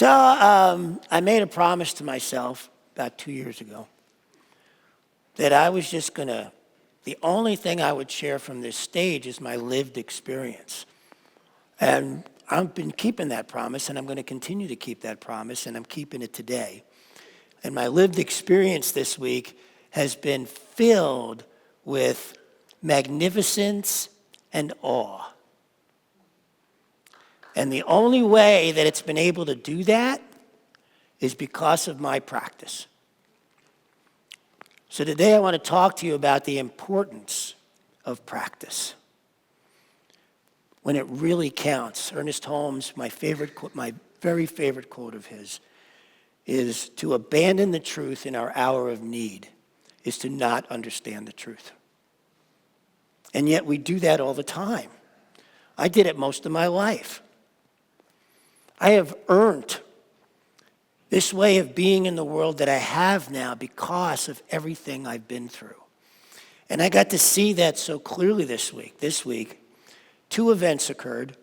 I made a promise to myself about 2 years ago that I was just going to, the only thing I would share from this stage is my lived experience. And I've been keeping that promise, and I'm going to continue to keep that promise, and I'm keeping it today. And my lived experience this week has been filled with magnificence and awe. And the only way that it's been able to do that is because of my practice. So today I want to talk to you about the importance of practice. When it really counts. Ernest Holmes, my very favorite quote of his, is to abandon the truth in our hour of need is to not understand the truth. And yet we do that all the time. I did it most of my life. I have earned this way of being in the world that I have now because of everything I've been through. And I got to see that so clearly this week. This week, 2 events occurred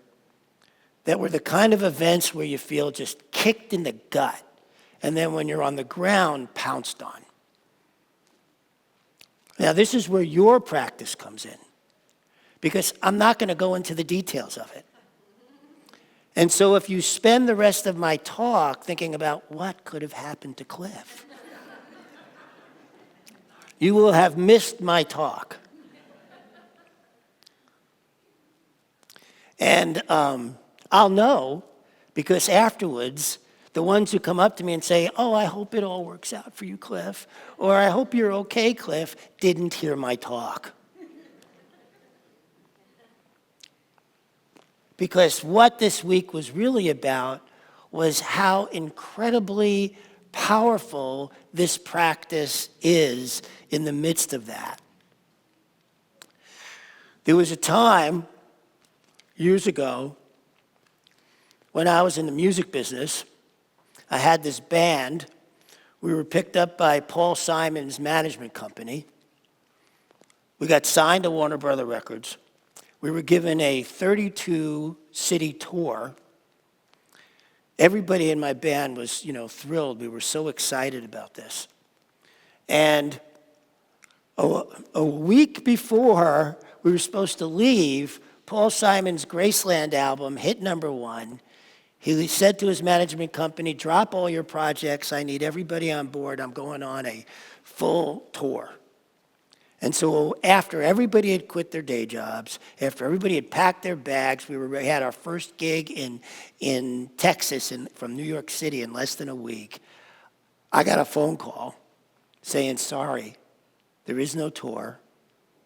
that were the kind of events where you feel just kicked in the gut, and then when you're on the ground, pounced on. Now, this is where your practice comes in, because I'm not going to go into the details of it. And so if you spend the rest of my talk thinking about what could have happened to Cliff, you will have missed my talk. And I'll know, because afterwards, the ones who come up to me and say, "Oh, I hope it all works out for you, Cliff," or "I hope you're okay, Cliff," didn't hear my talk. Because what this week was really about was how incredibly powerful this practice is in the midst of that. There was a time years ago when I was in the music business. I had this band. We were picked up by Paul Simon's management company. We got signed to Warner Brothers Records. We were given a 32-city tour. Everybody in my band was, thrilled. We were so excited about this. And a week before we were supposed to leave, Paul Simon's Graceland album hit #1. He said to his management company, "Drop all your projects. I need everybody on board. I'm going on a full tour." And so after everybody had quit their day jobs, after everybody had packed their bags, we had our first gig in Texas from New York City in less than a week. I got a phone call saying, "Sorry, there is no tour,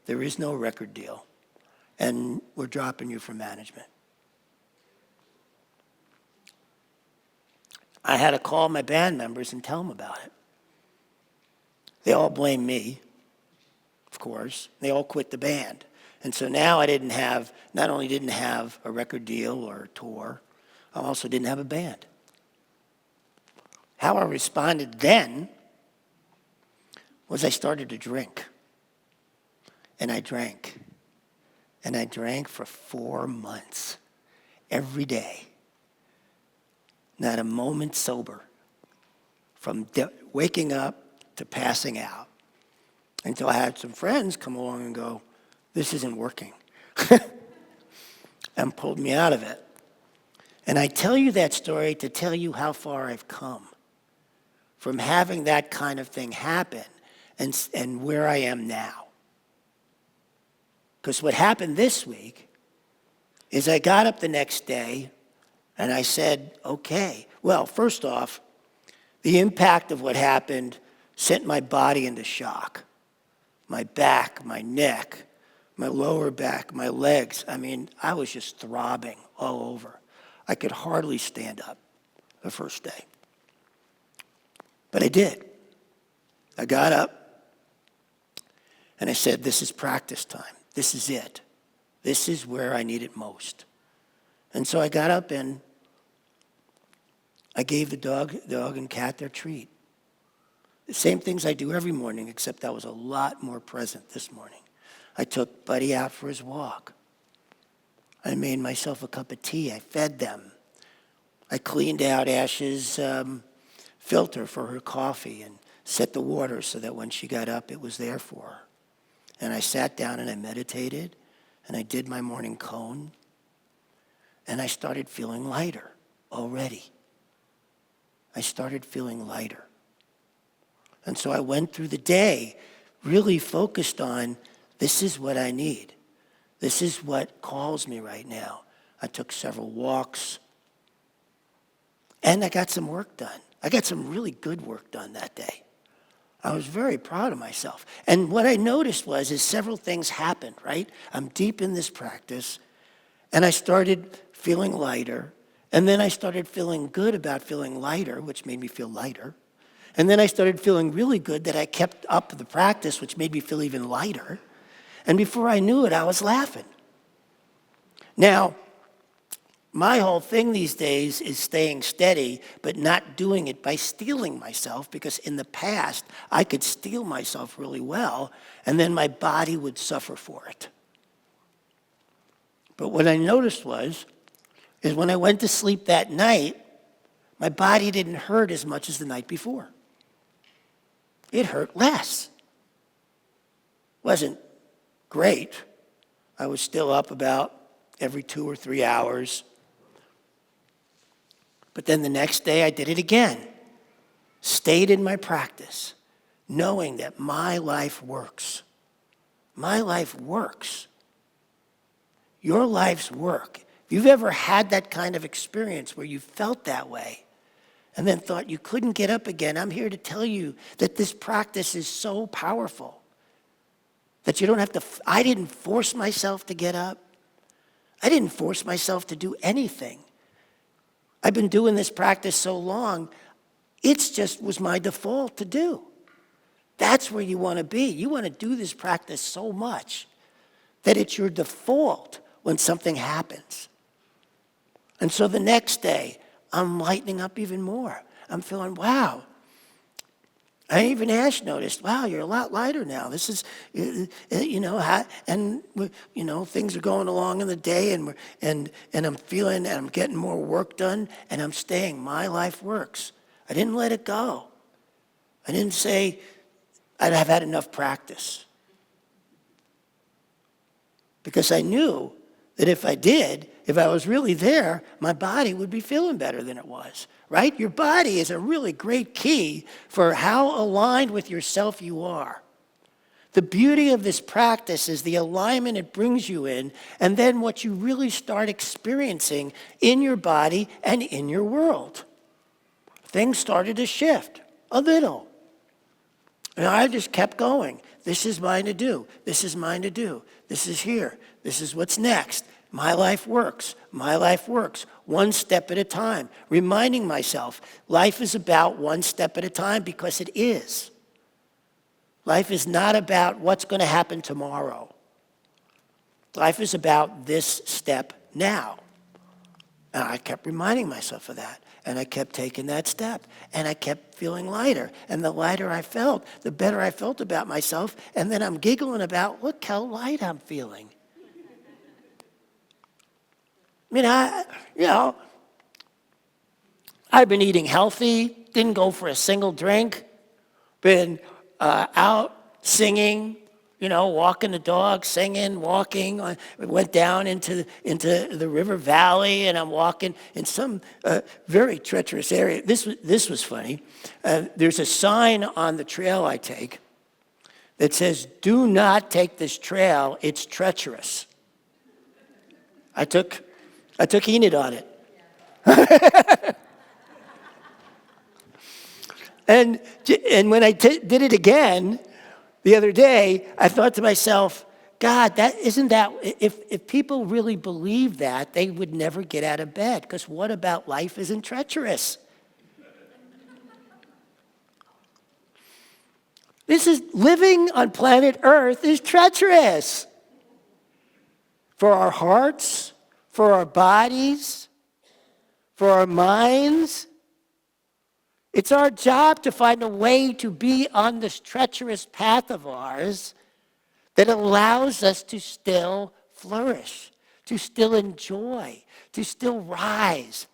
there is no record deal, and we're dropping you from management." I had to call my band members and tell them about it. They all blamed me. Of course, they all quit the band. And so now I not only didn't have a record deal or a tour, I also didn't have a band. How I responded then was I started to drink. And I drank. And I drank for 4 months, every day. Not a moment sober, from waking up to passing out. Until I had some friends come along and go, "This isn't working," and pulled me out of it. And I tell you that story to tell you how far I've come from having that kind of thing happen and where I am now. Because what happened this week is I got up the next day and I said, okay. Well, first off, the impact of what happened sent my body into shock. My back, my neck, my lower back, my legs. I was just throbbing all over. I could hardly stand up the first day. But I did. I got up and I said, "This is practice time. This is it. This is where I need it most." And so I got up and I gave the dog and cat their treat. The same things I do every morning, except I was a lot more present this morning. I took Buddy out for his walk. I made myself a cup of tea. I fed them. I cleaned out Ash's filter for her coffee and set the water so that when she got up, it was there for her. And I sat down and I meditated, and I did my morning cone, and I started feeling lighter already. I started feeling lighter. And so I went through the day really focused on, this is what I need. This is what calls me right now. I took several walks, and I got some work done. I got some really good work done that day. I was very proud of myself. And what I noticed is several things happened, right? I'm deep in this practice, and I started feeling lighter, and then I started feeling good about feeling lighter, which made me feel lighter. And then I started feeling really good that I kept up the practice, which made me feel even lighter. And before I knew it, I was laughing. Now, my whole thing these days is staying steady, but not doing it by stealing myself, because in the past, I could steal myself really well, and then my body would suffer for it. But what I noticed is when I went to sleep that night, my body didn't hurt as much as the night before. It hurt less. Wasn't great. I was still up about every 2 or 3 hours. But then the next day I did it again. Stayed in my practice, knowing that my life works. My life works. Your life's work. If you've ever had that kind of experience where you felt that way and then thought you couldn't get up again, I'm here to tell you that this practice is so powerful that you don't have to, I didn't force myself to get up. I didn't force myself to do anything. I've been doing this practice so long, it's just was my default to do. That's where you want to be. You want to do this practice so much that it's your default when something happens. And so the next day, I'm lightening up even more. I'm feeling, wow. Even Ash noticed, wow, you're a lot lighter now. This is, things are going along in the day, and I'm feeling, and I'm getting more work done, and I'm staying. My life works. I didn't let it go. I didn't say I've had enough practice. Because I knew that if I was really there, my body would be feeling better than it was, right? Your body is a really great key for how aligned with yourself you are. The beauty of this practice is the alignment it brings you in, and then what you really start experiencing in your body and in your world. Things started to shift a little. And I just kept going. This is mine to do. This is mine to do. This is here. This is what's next. My life works. My life works. One step at a time. Reminding myself, life is about one step at a time, because it is. Life is not about what's going to happen tomorrow. Life is about this step now. And I kept reminding myself of that. And I kept taking that step. And I kept feeling lighter. And the lighter I felt, the better I felt about myself. And then I'm giggling about, look how light I'm feeling. I've been eating healthy, didn't go for a single drink, been out singing, walking the dog, singing, walking. Went down into the river valley, and I'm walking in some very treacherous area. This was funny. There's a sign on the trail I take that says, "Do not take this trail, it's treacherous." I took Enid on it. And when I did it again the other day, I thought to myself, God, if people really believe that, they would never get out of bed, because what about life isn't treacherous? This is living on planet Earth is treacherous for our hearts, for our bodies, for our minds. It's our job to find a way to be on this treacherous path of ours that allows us to still flourish, to still enjoy, to still rise.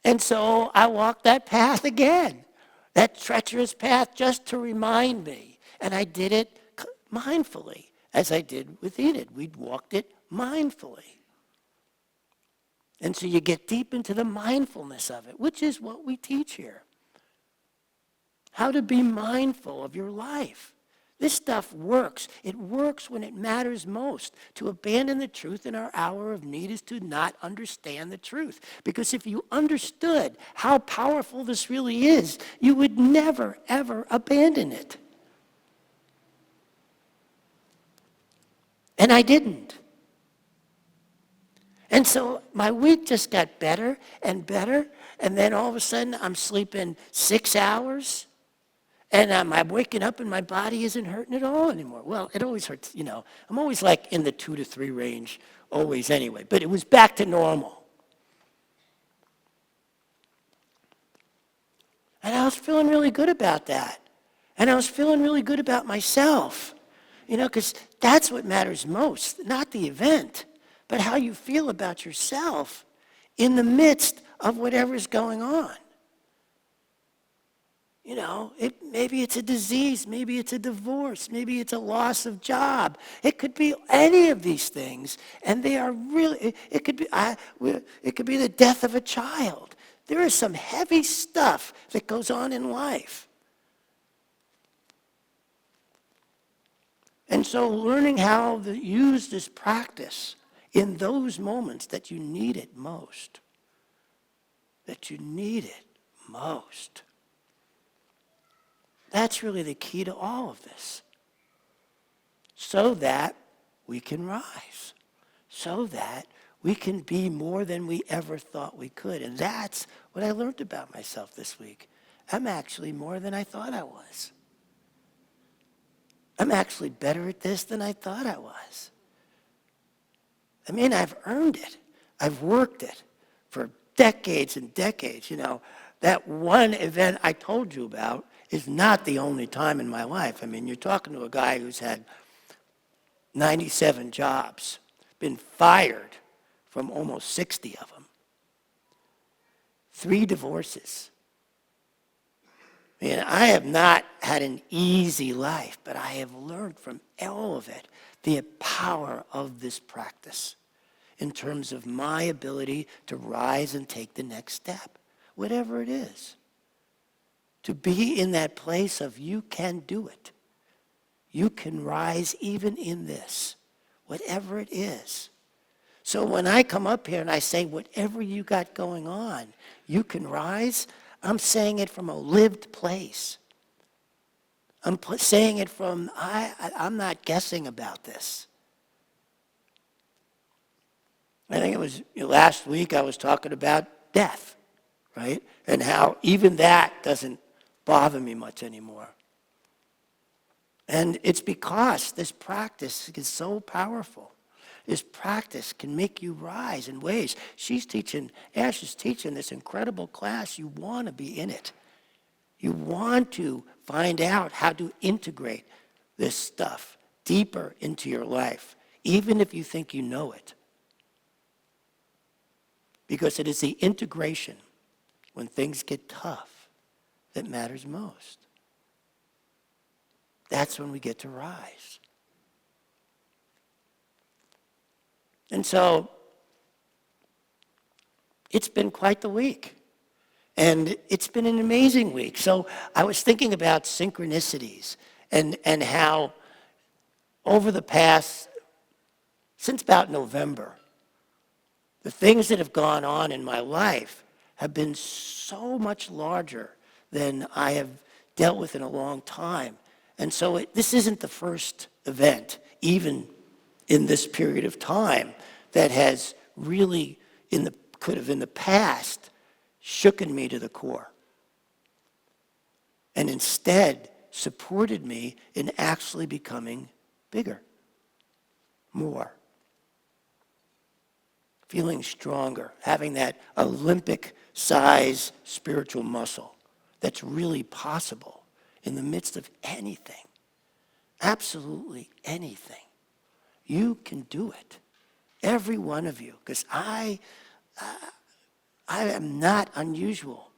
And so I walked that path again, that treacherous path, just to remind me. And I did it mindfully, as I did with Enid. We'd walked it mindfully. And so you get deep into the mindfulness of it, which is what we teach here. How to be mindful of your life. This stuff works. It works when it matters most. To abandon the truth in our hour of need is to not understand the truth. Because if you understood how powerful this really is, you would never, ever abandon it. And I didn't. And so my week just got better and better. And then all of a sudden, I'm sleeping 6 hours. And I'm waking up and my body isn't hurting at all anymore. Well, it always hurts, I'm always like in the 2 to 3 range, always anyway. But it was back to normal. And I was feeling really good about that. And I was feeling really good about myself. Because that's what matters most, not the event, but how you feel about yourself in the midst of whatever's going on. Maybe it's a disease, maybe it's a divorce, maybe it's a loss of job. It could be any of these things, and they are really. It could be the death of a child. There is some heavy stuff that goes on in life, and so learning how to use this practice in those moments that you need it most. That's really the key to all of this. So that we can rise. So that we can be more than we ever thought we could. And that's what I learned about myself this week. I'm actually more than I thought I was. I'm actually better at this than I thought I was. I've earned it. I've worked it for decades and decades. That one event I told you about is not the only time in my life. You're talking to a guy who's had 97 jobs, been fired from almost 60 of them, 3 divorces. I have not had an easy life, but I have learned from all of it the power of this practice in terms of my ability to rise and take the next step, whatever it is. To be in that place of you can do it. You can rise even in this, whatever it is. So when I come up here and I say, whatever you got going on, you can rise, I'm saying it from a lived place. I'm saying it from, I'm not guessing about this. I think it was last week I was talking about death, right? And how even that doesn't bother me much anymore. And it's because this practice is so powerful. This practice can make you rise in ways. Ash is teaching this incredible class. You want to be in it. You want to find out how to integrate this stuff deeper into your life, even if you think you know it. Because it is the integration when things get tough that matters most. That's when we get to rise. And so, it's been quite the week. And it's been an amazing week. So I was thinking about synchronicities and how over the past, since about November, the things that have gone on in my life have been so much larger than I have dealt with in a long time. And so this isn't the first event, even in this period of time, that has really, could have in the past, shooken me to the core. And instead supported me in actually becoming bigger, more. Feeling stronger, having that Olympic-size spiritual muscle that's really possible in the midst of anything, absolutely anything. You can do it, every one of you, because I am not unusual.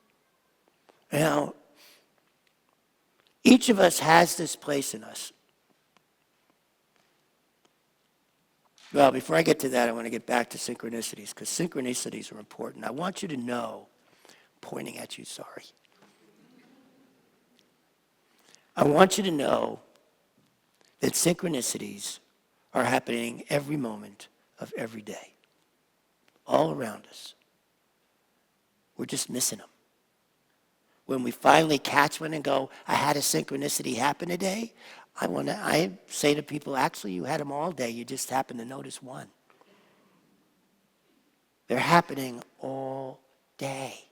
Now, each of us has this place in us. Well, before I get to that, I want to get back to synchronicities, because synchronicities are important. I want you to know, pointing at you, sorry. I want you to know that synchronicities are happening every moment of every day, all around us. We're just missing them. When we finally catch one and go, I had a synchronicity happen today, I say to people, actually, you had them all day. You just happened to notice one. They're happening all day.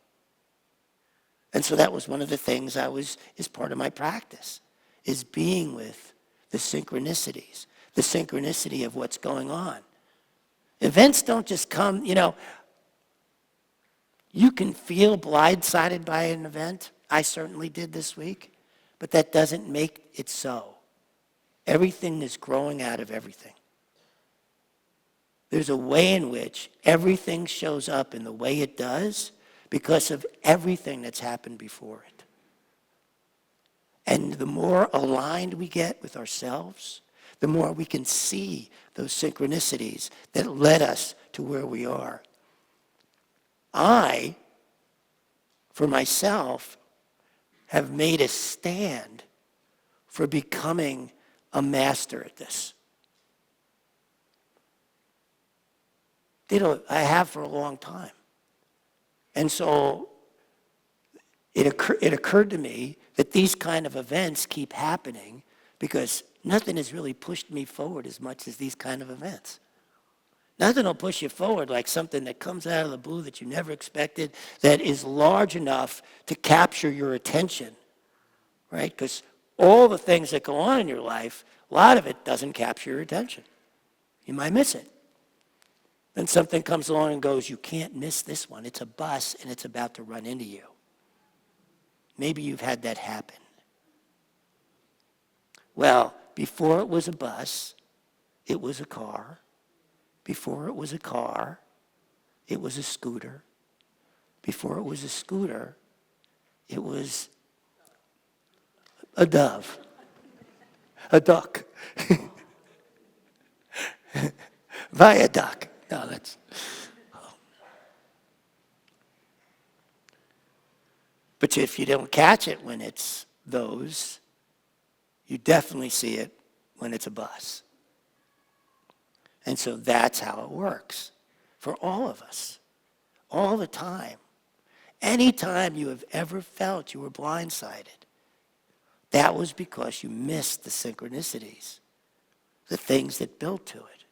And so that was one of the things is part of my practice, is being with the synchronicities, the synchronicity of what's going on. Events don't just come, you can feel blindsided by an event. I certainly did this week, but that doesn't make it so. Everything is growing out of everything. There's a way in which everything shows up in the way it does because of everything that's happened before it. And the more aligned we get with ourselves, the more we can see those synchronicities that led us to where we are. I, for myself, have made a stand for becoming a master at this. I have for a long time. And so it occurred to me that these kind of events keep happening because nothing has really pushed me forward as much as these kind of events. Nothing will push you forward like something that comes out of the blue that you never expected, that is large enough to capture your attention, right? Because all the things that go on in your life, a lot of it doesn't capture your attention. You might miss it. Then something comes along and goes, you can't miss this one. It's a bus and it's about to run into you. Maybe you've had that happen. Well, before it was a bus, it was a car. Before it was a car, it was a scooter. Before it was a scooter, it was a dove, a duck, viaduct. No, that's. But if you don't catch it when it's those, you definitely see it when it's a bus. And so that's how it works for all of us, all the time. Anytime you have ever felt you were blindsided, that was because you missed the synchronicities, the things that built to it.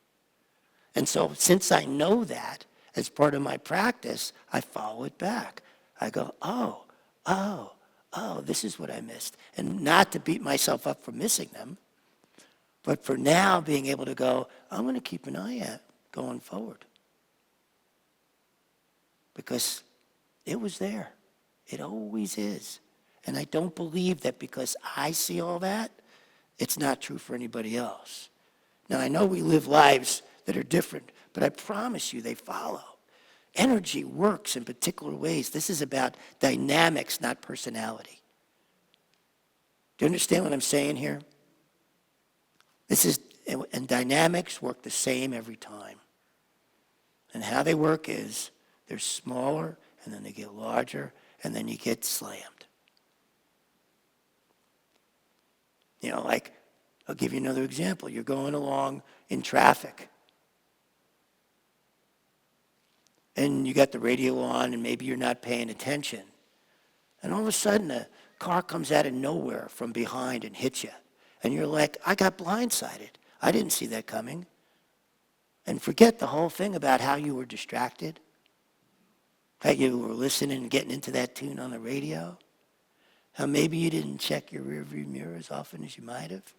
And so since I know that, as part of my practice, I follow it back. I go, oh, this is what I missed. And not to beat myself up for missing them, but for now being able to go, I'm going to keep an eye out going forward. Because it was there. It always is. And I don't believe that because I see all that, it's not true for anybody else. Now, I know we live lives that are different, but I promise you they follow. Energy works in particular ways. This is about dynamics, not personality. Do you understand what I'm saying here? And dynamics work the same every time. And how they work is they're smaller, and then they get larger, and then you get slammed. Like, I'll give you another example. You're going along in traffic. And you got the radio on, and maybe you're not paying attention. And all of a sudden, a car comes out of nowhere from behind and hits you. And you're like, I got blindsided. I didn't see that coming. And forget the whole thing about how you were distracted, how you were listening and getting into that tune on the radio, how maybe you didn't check your rearview mirror as often as you might have.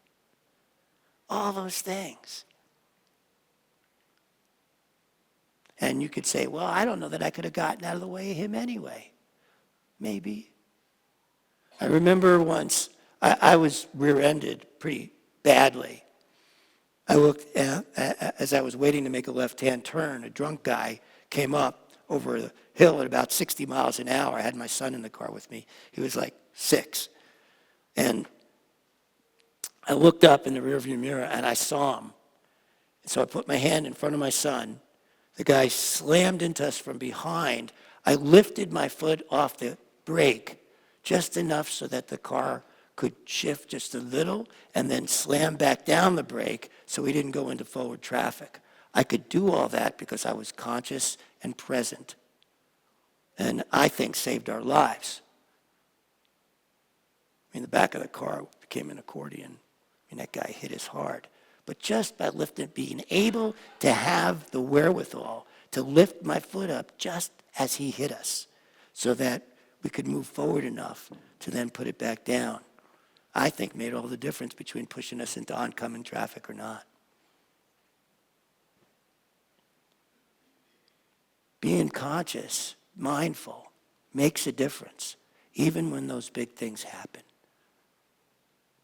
All those things. And you could say, well, I don't know that I could have gotten out of the way of him anyway. Maybe. I remember once, I was rear-ended pretty badly. I looked, as I was waiting to make a left-hand turn, a drunk guy came up over the hill at about 60 miles an hour. I had my son in the car with me. He was like 6. And I looked up in the rearview mirror and I saw him. And so I put my hand in front of my son. The guy slammed into us from behind. I lifted my foot off the brake just enough so that the car could shift just a little and then slam back down the brake so we didn't go into forward traffic. I could do all that because I was conscious and present. And I think saved our lives. I mean, the back of the car became an accordion. I mean, that guy hit us hard. But just by lifting, being able to have the wherewithal to lift my foot up just as he hit us so that we could move forward enough to then put it back down, I think made all the difference between pushing us into oncoming traffic or not. Being conscious, mindful, makes a difference, even when those big things happen.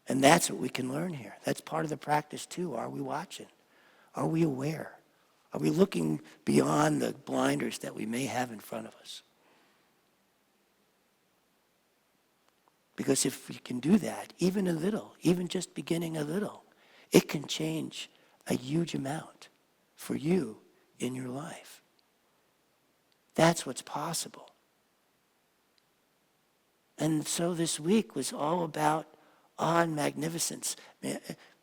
And that's what we can learn here. That's part of the practice too. Are we watching? Are we aware? Are we looking beyond the blinders that we may have in front of us? Because if we can do that, even a little, even just beginning a little, it can change a huge amount for you in your life. That's what's possible. And so this week was all about on magnificence.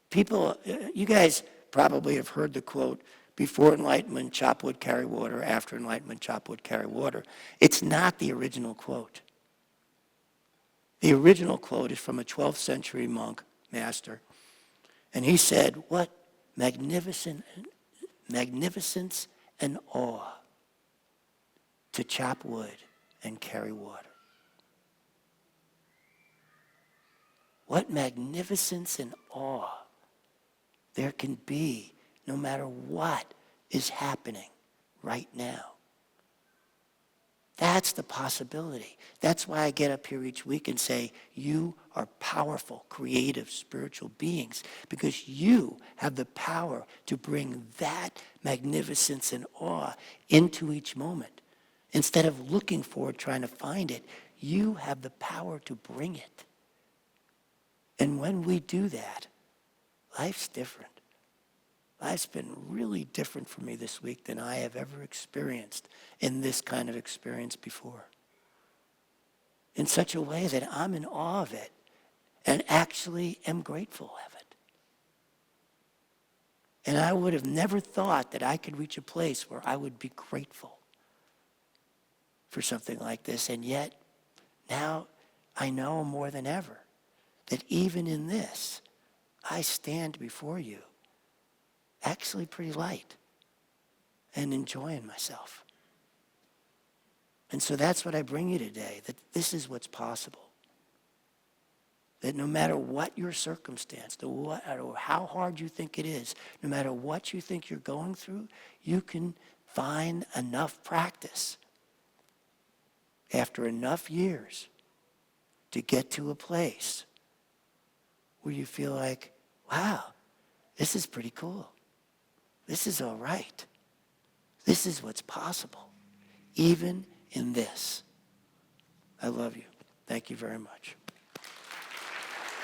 People, you guys probably have heard the quote, before enlightenment, chop wood, carry water. After enlightenment, chop wood, carry water. It's not the original quote. The original quote is from a 12th century monk, master. And he said, what magnificence and awe to chop wood and carry water. What magnificence and awe there can be no matter what is happening right now. That's the possibility. That's why I get up here each week and say, you are powerful, creative, spiritual beings, because you have the power to bring that magnificence and awe into each moment. Instead of looking for it, trying to find it, you have the power to bring it. And when we do that, life's different. Life's been really different for me this week than I have ever experienced in this kind of experience before. In such a way that I'm in awe of it and actually am grateful of it. And I would have never thought that I could reach a place where I would be grateful for something like this. And yet, now I know more than ever that even in this, I stand before you actually pretty light and enjoying myself. And so that's what I bring you today, that this is what's possible. That no matter what your circumstance, no matter how hard you think it is, no matter what you think you're going through, you can find enough practice after enough years to get to a place where you feel like, wow, this is pretty cool. This is all right. This is what's possible, even in this. I love you. Thank you very much.